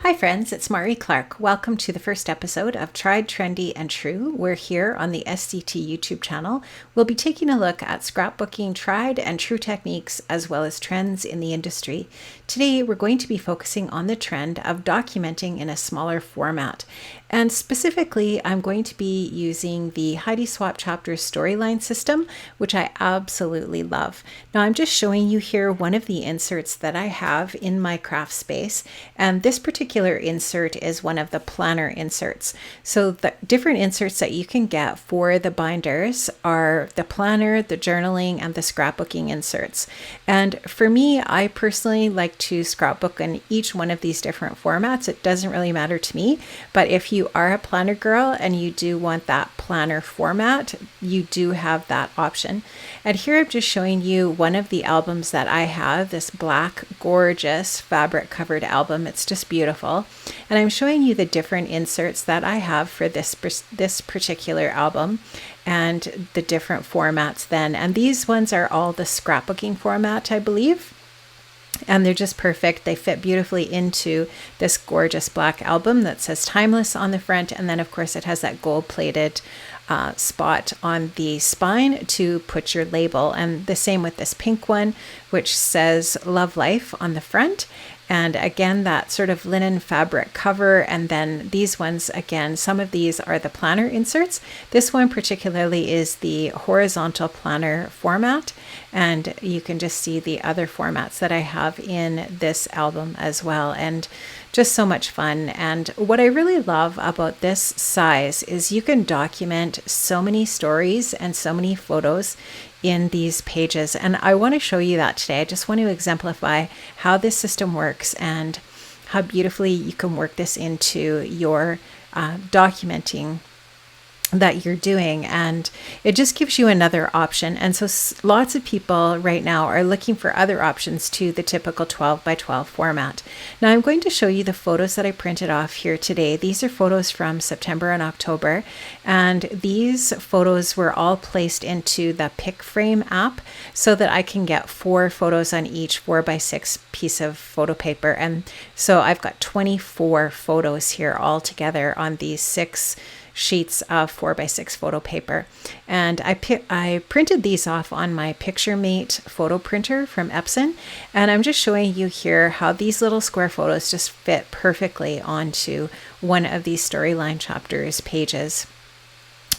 Hi friends, it's Mari Clarke. Welcome to the first episode of Tried, Trendy, and True. We're here on the SCT YouTube channel. We'll be taking a look at scrapbooking tried and true techniques as well as trends in the industry. Today we're going to be focusing on the trend of documenting in a smaller format. And specifically, I'm going to be using the Heidi Swapp Chapters storyline system, which I absolutely love. Now I'm just showing you here one of the inserts that I have in my craft space, and this particular insert is one of the planner inserts. So the different inserts that you can get for the binders are the planner, the journaling, and the scrapbooking inserts. And for me, I personally like to scrapbook in each one of these different formats. It doesn't really matter to me, but if you are a planner girl and you do want that planner format, you do have that option. And here I'm just showing you one of the albums that I have, this black, gorgeous fabric covered album. It's just beautiful. And I'm showing you the different inserts that I have for this particular album and the different formats then. And these ones are all the scrapbooking format, I believe. And they're just perfect. They fit beautifully into this gorgeous black album that says Timeless on the front. And then, of course, it has that gold-plated spot on the spine to put your label. And the same with this pink one, which says Love Life on the front. And again, that sort of linen fabric cover. And then these ones, again, some of these are the planner inserts. This one particularly is the horizontal planner format. And you can just see the other formats that I have in this album as well. And just so much fun. And what I really love about this size is you can document so many stories and so many photos in these pages. And I want to show you that today. I just want to exemplify how this system works and how beautifully you can work this into your documenting that you're doing, and it just gives you another option. And so lots of people right now are looking for other options to the typical 12 by 12 format. Now I'm going to show you the photos that I printed off here today. These are photos from September and October, and these photos were all placed into the Pick Frame app so that I can get 4 photos on each 4 by 6 piece of photo paper. And so I've got 24 photos here all together on these 6 sheets of 4 by 6 photo paper. And I printed these off on my PictureMate photo printer from Epson. And I'm just showing you here how these little square photos just fit perfectly onto one of these Storyline Chapters pages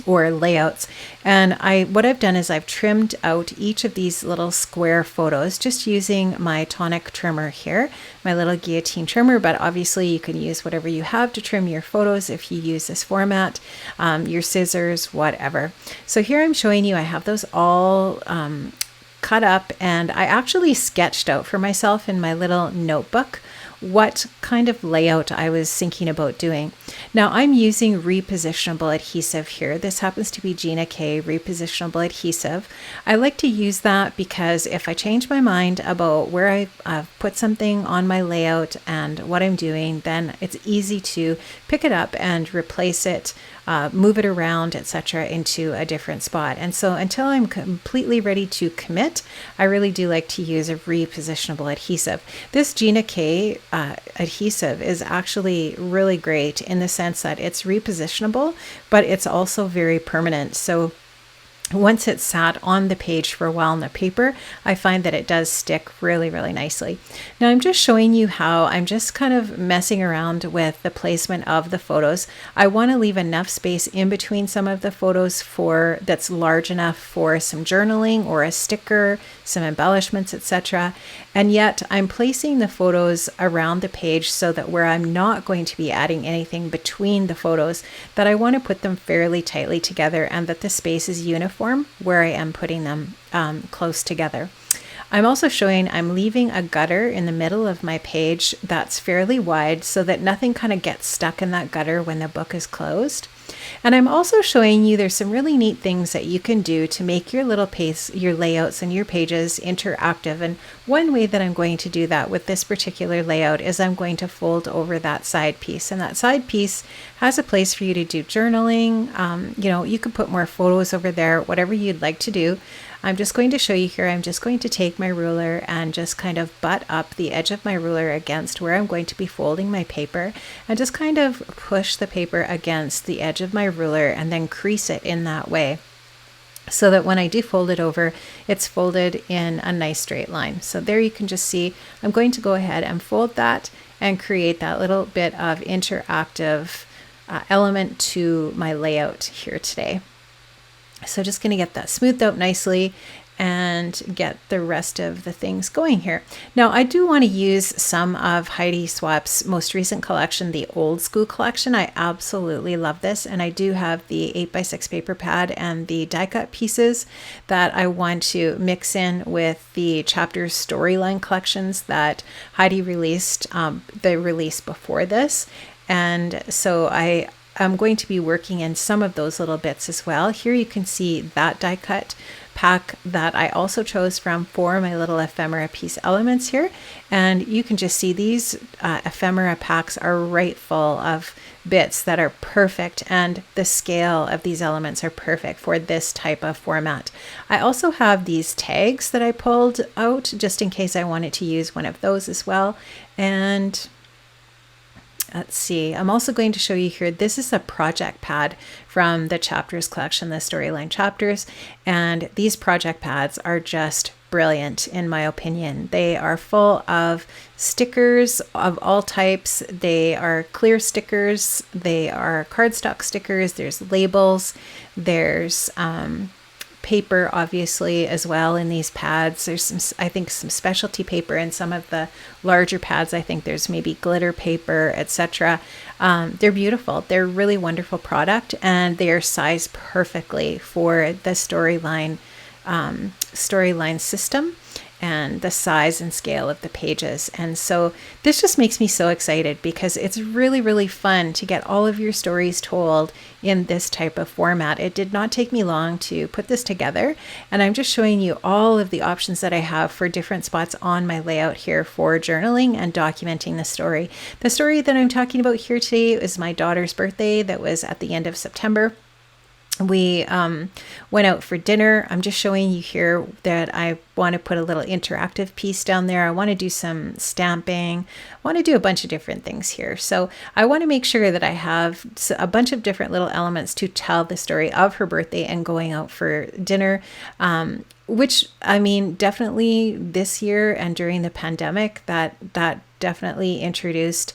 or layouts. And what I've done is I've trimmed out each of these little square photos just using my tonic trimmer here, my little guillotine trimmer, but obviously you can use whatever you have to trim your photos if you use this format, your scissors, whatever. So here I'm showing you, I have those all cut up, and I actually sketched out for myself in my little notebook what kind of layout I was thinking about doing. Now I'm using repositionable adhesive here. This happens to be Gina K repositionable adhesive. I like to use that because if I change my mind about where I've put something on my layout and what I'm doing, then it's easy to pick it up and replace it, move it around, etc. into a different spot. And so until I'm completely ready to commit, I really do like to use a repositionable adhesive. This Gina K adhesive is actually really great in the sense that it's repositionable, but it's also very permanent. So once it's sat on the page for a while on the paper, I find that it does stick really, really nicely. Now I'm just showing you how I'm just kind of messing around with the placement of the photos. I want to leave enough space in between some of the photos that's large enough for some journaling or a sticker, some embellishments, etc. And yet I'm placing the photos around the page so that where I'm not going to be adding anything between the photos, that I want to put them fairly tightly together and that the space is uniform where I am putting them close together. I'm also showing I'm leaving a gutter in the middle of my page that's fairly wide so that nothing kind of gets stuck in that gutter when the book is closed. And I'm also showing you there's some really neat things that you can do to make your little your layouts and your pages interactive. And one way that I'm going to do that with this particular layout is I'm going to fold over that side piece. And that side piece has a place for you to do journaling. You can put more photos over there, whatever you'd like to do. I'm just going to show you here. I'm just going to take my ruler and just kind of butt up the edge of my ruler against where I'm going to be folding my paper, and just kind of push the paper against the edge of my ruler and then crease it in that way, so that when I do fold it over, it's folded in a nice straight line. So there you can just see, I'm going to go ahead and fold that and create that little bit of interactive element to my layout here today. So just going to get that smoothed out nicely and get the rest of the things going here. Now, I do want to use some of Heidi Swapp's most recent collection, the old school collection. I absolutely love this, and I do have the 8x6 paper pad and the die cut pieces that I want to mix in with the Chapters Storyline collections that Heidi released, the release before this. And so I'm going to be working in some of those little bits as well. Here you can see that die cut pack that I also chose from for my little ephemera piece elements here. And you can just see these ephemera packs are right full of bits that are perfect, and the scale of these elements are perfect for this type of format. I also have these tags that I pulled out just in case I wanted to use one of those as well. And let's see, I'm also going to show you here, this is a project pad from the Chapters collection, the Storyline Chapters, and these project pads are just brilliant in my opinion. They are full of stickers of all types. They are clear stickers, they are cardstock stickers, there's labels, there's paper obviously as well in these pads. There's some, I think, some specialty paper in some of the larger pads. I think there's maybe glitter paper, etc. They're beautiful. They're really wonderful product, and they are sized perfectly for the storyline system and the size and scale of the pages. And so this just makes me so excited because it's really, really fun to get all of your stories told in this type of format. It did not take me long to put this together, and I'm just showing you all of the options that I have for different spots on my layout here for journaling and documenting the story. The story that I'm talking about here today is my daughter's birthday that was at the end of September. We went out for dinner. I'm just showing you here that I want to put a little interactive piece down there. I want to do some stamping. I want to do a bunch of different things here. So I want to make sure that I have a bunch of different little elements to tell the story of her birthday and going out for dinner. Which, I mean, definitely this year and during the pandemic, that definitely introduced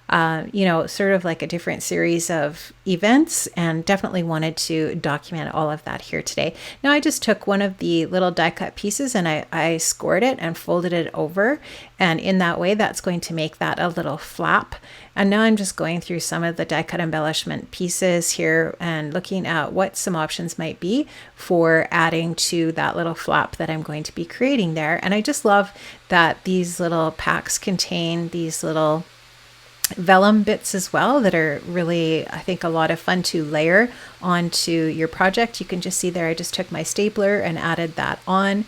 sort of like a different series of events, and definitely wanted to document all of that here today. Now I just took one of the little die cut pieces and I scored it and folded it over, and in that way that's going to make that a little flap. And now I'm just going through some of the die cut embellishment pieces here and looking at what some options might be for adding to that little flap that I'm going to be creating there. And I just love that these little packs contain these little vellum bits as well that are really, I think, a lot of fun to layer onto your project. You can just see there I just took my stapler and added that on,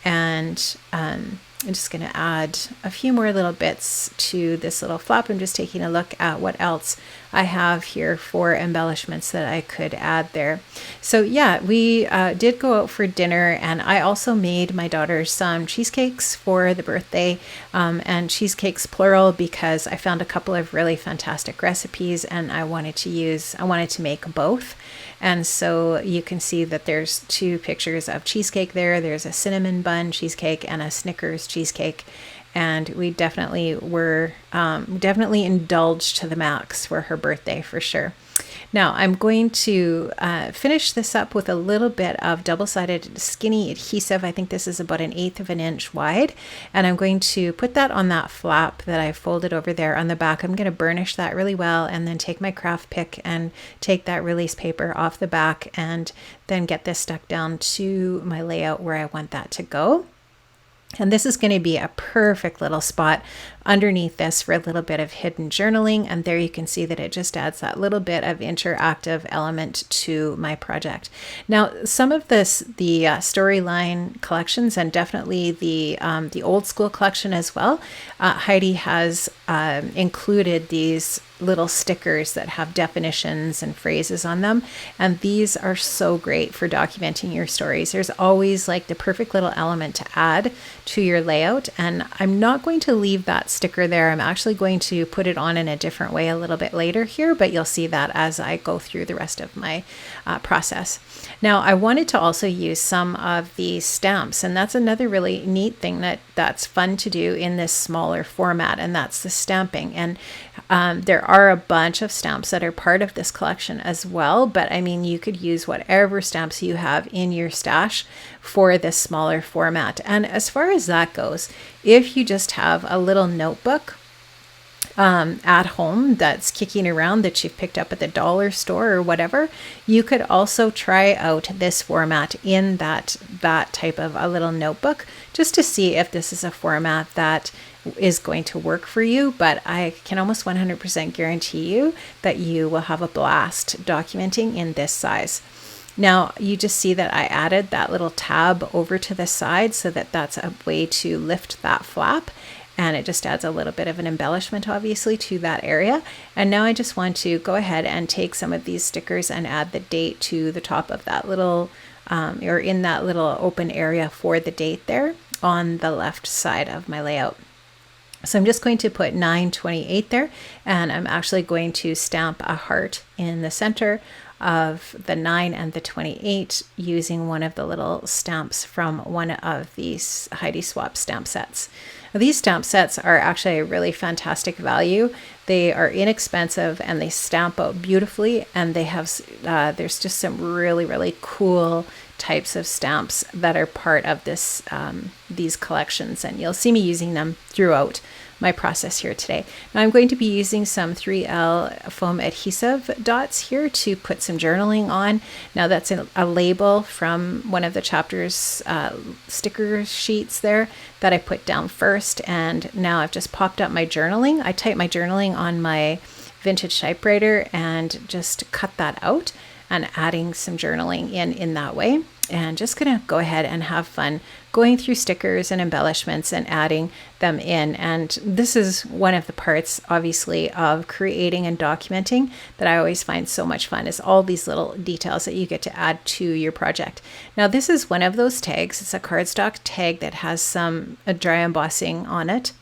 and I'm just going to add a few more little bits to this little flap. I'm just taking a look at what else I have here for embellishments that I could add there. So yeah, we did go out for dinner, and I also made my daughter some cheesecakes for the birthday, and cheesecakes plural because I found a couple of really fantastic recipes and I wanted to make both. And so you can see that there's two pictures of cheesecake there. There's a cinnamon bun cheesecake and a Snickers cheesecake. And we definitely were definitely indulged to the max for her birthday for sure. Now I'm going to finish this up with a little bit of double-sided skinny adhesive. I think this is about 1/8 of an inch wide. And I'm going to put that on that flap that I folded over there on the back. I'm going to burnish that really well and then take my craft pick and take that release paper off the back and then get this stuck down to my layout where I want that to go. And this is going to be a perfect little spot underneath this for a little bit of hidden journaling. And there you can see that it just adds that little bit of interactive element to my project. Now, some of the Storyline collections, and definitely the old school collection as well, Heidi has included these little stickers that have definitions and phrases on them, and these are so great for documenting your stories. There's always like the perfect little element to add to your layout, and I'm not going to leave that sticker there. I'm actually going to put it on in a different way a little bit later here, but you'll see that as I go through the rest of my process. Now, I wanted to also use some of the stamps, and that's another really neat thing that's fun to do in this smaller format, and that's the stamping. And there are a bunch of stamps that are part of this collection as well, but I mean, you could use whatever stamps you have in your stash for this smaller format. And as far as that goes, if you just have a little notebook at home that's kicking around that you've picked up at the dollar store or whatever, you could also try out this format in that type of a little notebook, just to see if this is a format that is going to work for you. But I can almost 100% guarantee you that you will have a blast documenting in this size. Now, you just see that I added that little tab over to the side so that that's a way to lift that flap. And it just adds a little bit of an embellishment, obviously, to that area. And now I just want to go ahead and take some of these stickers and add the date to the top of that little, or in that little open area for the date there on the left side of my layout. So I'm just going to put 9/28 there, and I'm actually going to stamp a heart in the center of the 9 and the 28 using one of the little stamps from one of these Heidi Swapp stamp sets. These stamp sets are actually a really fantastic value. They are inexpensive and they stamp out beautifully, and they have there's just some really, really cool types of stamps that are part of this these collections, and you'll see me using them throughout my process here today. Now I'm going to be using some 3L foam adhesive dots here to put some journaling on. Now that's a label from one of the chapters sticker sheets there that I put down first, and now I've just popped up my journaling. I typed my journaling on my vintage typewriter and just cut that out, and adding some journaling in that way. And just gonna go ahead and have fun going through stickers and embellishments and adding them in. And this is one of the parts, obviously, of creating and documenting that I always find so much fun, is all these little details that you get to add to your project. Now, this is one of those tags. It's a cardstock tag that has some dry embossing on it.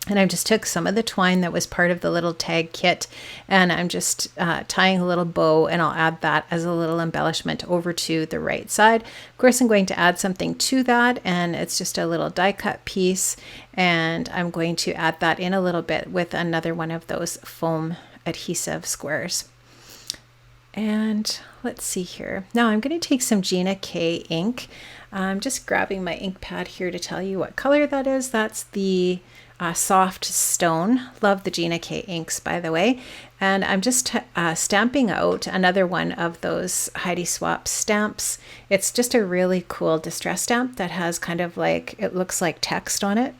And I just took some of the twine that was part of the little tag kit, and I'm just tying a little bow, and I'll add that as a little embellishment over to the right side. Of course, I'm going to add something to that, and it's just a little die cut piece, and I'm going to add that in a little bit with another one of those foam adhesive squares. And let's see here. Now I'm going to take some Gina K ink. I'm just grabbing my ink pad here to tell you what color that is. That's the soft stone. Love the Gina K inks, by the way. And I'm just stamping out another one of those Heidi Swapp stamps. It's just a really cool distress stamp that has kind of like, it looks like text on it.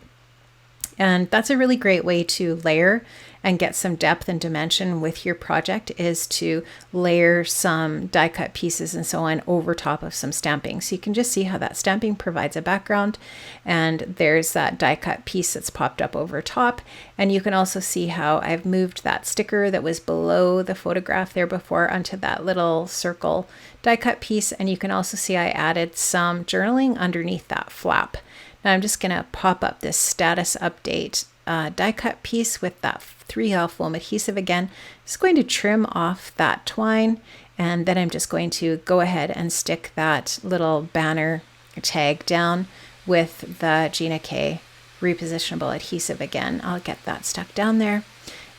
And that's a really great way to layer and get some depth and dimension with your project, is to layer some die cut pieces and so on over top of some stamping. So you can just see how that stamping provides a background, and there's that die cut piece that's popped up over top. And you can also see how I've moved that sticker that was below the photograph there before onto that little circle die cut piece. And you can also see I added some journaling underneath that flap. Now I'm just going to pop up this status update die cut piece with that 3L foam adhesive again. Just going to trim off that twine, and then I'm just going to go ahead and stick that little banner tag down with the Gina K repositionable adhesive again. I'll get that stuck down there,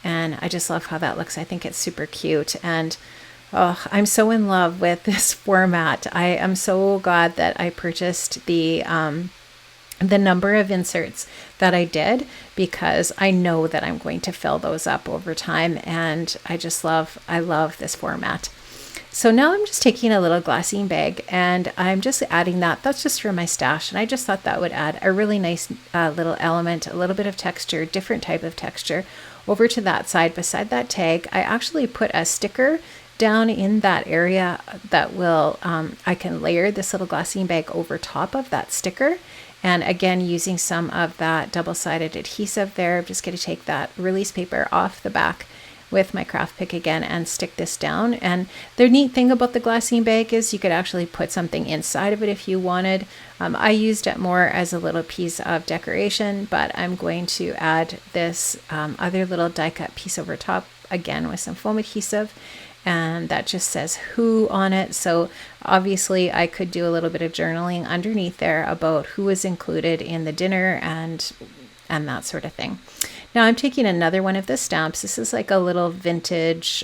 and I just love how that looks. I think it's super cute, and oh, I'm so in love with this format. I am so glad that I purchased the number of inserts that I did, because I know that I'm going to fill those up over time, and I love this format. So now I'm just taking a little glassine bag and I'm just adding that. That's just for my stash. And I just thought that would add a really nice little element, a little bit of texture, different type of texture over to that side. Beside that tag, I actually put a sticker down in that area that will, I can layer this little glassine bag over top of that sticker. And again, using some of that double-sided adhesive there, I'm just going to take that release paper off the back with my craft pick again and stick this down. And the neat thing about the glassine bag is you could actually put something inside of it if you wanted. I used it more as a little piece of decoration, but I'm going to add this other little die cut piece over top again with some foam adhesive. And that just says who on it. So obviously I could do a little bit of journaling underneath there about who was included in the dinner and that sort of thing. Now I'm taking another one of the stamps. This is like a little vintage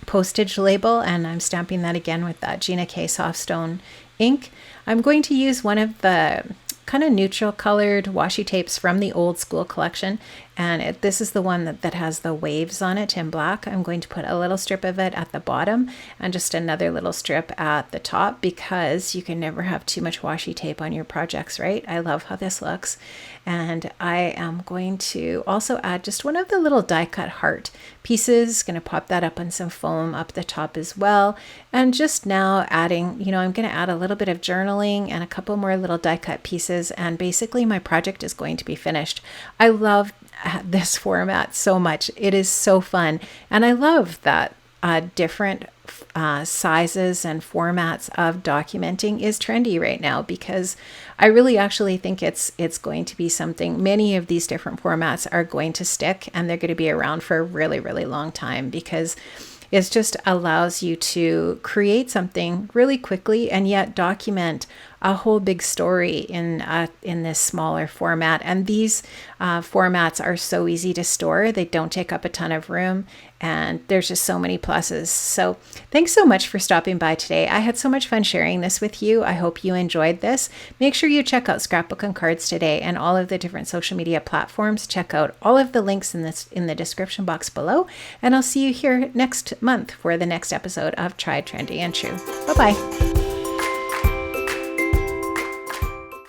postage label, and I'm stamping that again with that Gina K Softstone ink. I'm going to use one of the kind of neutral colored washi tapes from the old school collection, and this is the one that has the waves on it in black. I'm going to put a little strip of it at the bottom and just another little strip at the top, because you can never have too much washi tape on your projects, right? I love how this looks. And I am going to also add just one of the little die cut heart pieces. Going to pop that up on some foam up the top as well. And just now adding, I'm going to add a little bit of journaling and a couple more little die cut pieces, and basically my project is going to be finished. I love this format so much. It is so fun. And I love that different sizes and formats of documenting is trendy right now, because I really actually think it's going to be something. Many of these different formats are going to stick, and they're going to be around for a really, really long time, because it just allows you to create something really quickly and yet document a whole big story in this smaller format. And these formats are so easy to store. They don't take up a ton of room, and there's just so many pluses. So thanks so much for stopping by today. I had so much fun sharing this with you. I hope you enjoyed this. Make sure you check out Scrapbook and Cards today and all of the different social media platforms. Check out all of the links in the description box below, and I'll see you here next month for the next episode of Tried, Trendy, and True. Bye-bye.